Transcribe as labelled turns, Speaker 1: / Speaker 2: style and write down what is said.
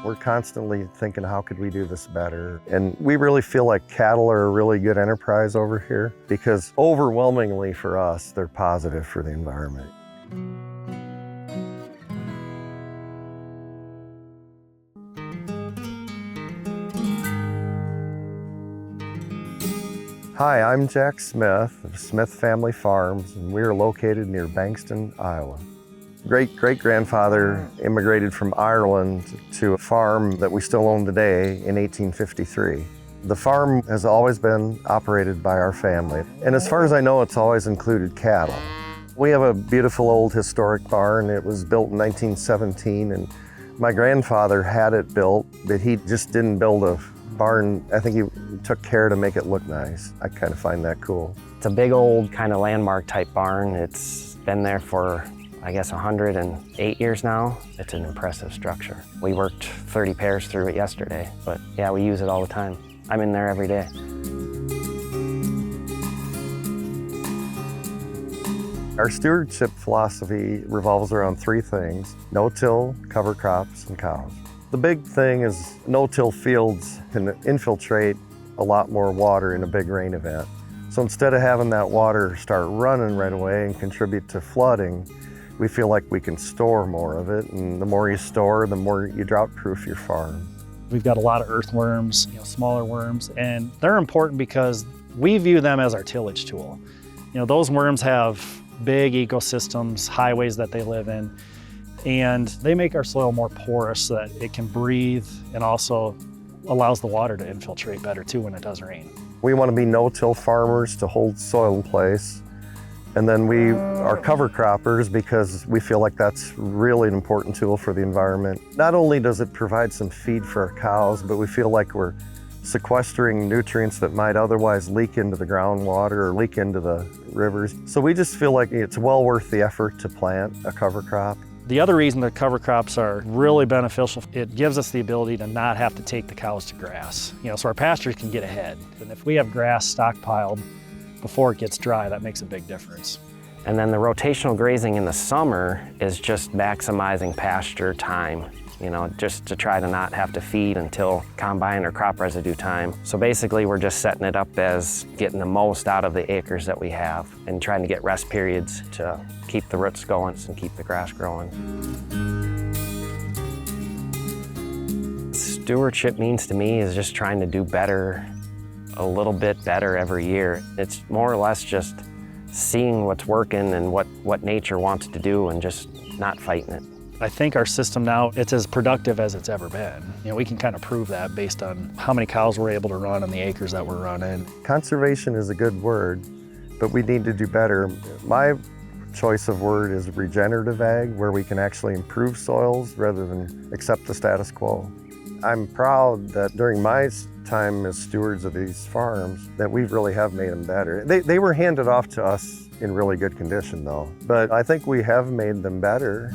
Speaker 1: We're constantly thinking, how could we do this better? And we really feel like cattle are a really good enterprise over here because overwhelmingly for us, they're positive for the environment. Hi, I'm Jack Smith of Smith Family Farms, and we are located near Bankston, Iowa. Great-great-grandfather immigrated from Ireland to a farm that we still own today in 1853. The farm has always been operated by our family, and as far as I know, it's always included cattle. We have a beautiful old historic barn. It was built in 1917, and my grandfather had it built, but he just didn't build a barn. I think he took care to make it look nice. I kind of find that cool.
Speaker 2: It's a big old kind of landmark type barn. It's been there for, I guess, 108 years now. It's an impressive structure. We worked 30 pairs through it yesterday, but yeah, we use it all the time. I'm in there every day.
Speaker 1: Our stewardship philosophy revolves around three things: no-till, cover crops, and cows. The big thing is no-till fields can infiltrate a lot more water in a big rain event. So instead of having that water start running right away and contribute to flooding, we feel like we can store more of it, and the more you store, the more you drought-proof your farm.
Speaker 3: We've got a lot of earthworms, smaller worms, and they're important because we view them as our tillage tool. Those worms have big ecosystems, highways that they live in, and they make our soil more porous so that it can breathe and also allows the water to infiltrate better too when it does rain.
Speaker 1: We want to be no-till farmers to hold soil in place. And then we are cover croppers because we feel like that's really an important tool for the environment. Not only does it provide some feed for our cows, but we feel like we're sequestering nutrients that might otherwise leak into the groundwater or leak into the rivers. So we just feel like it's well worth the effort to plant a cover crop.
Speaker 3: The other reason that cover crops are really beneficial, it gives us the ability to not have to take the cows to grass. So our pastures can get ahead. And if we have grass stockpiled before it gets dry, that makes a big difference.
Speaker 2: And then the rotational grazing in the summer is just maximizing pasture time, just to try to not have to feed until combine or crop residue time. So basically we're just setting it up as getting the most out of the acres that we have and trying to get rest periods to keep the roots going and keep the grass growing. Stewardship means to me is just trying to do better, a little bit better every year. It's more or less just seeing what's working and what nature wants to do and just not fighting it.
Speaker 3: I think our system now, it's as productive as it's ever been. We can kind of prove that based on how many cows we're able to run and the acres that we're running.
Speaker 1: Conservation is a good word, but we need to do better. My choice of word is regenerative ag, where we can actually improve soils rather than accept the status quo. I'm proud that during my time as stewards of these farms that we really have made them better. They were handed off to us in really good condition though, but I think we have made them better.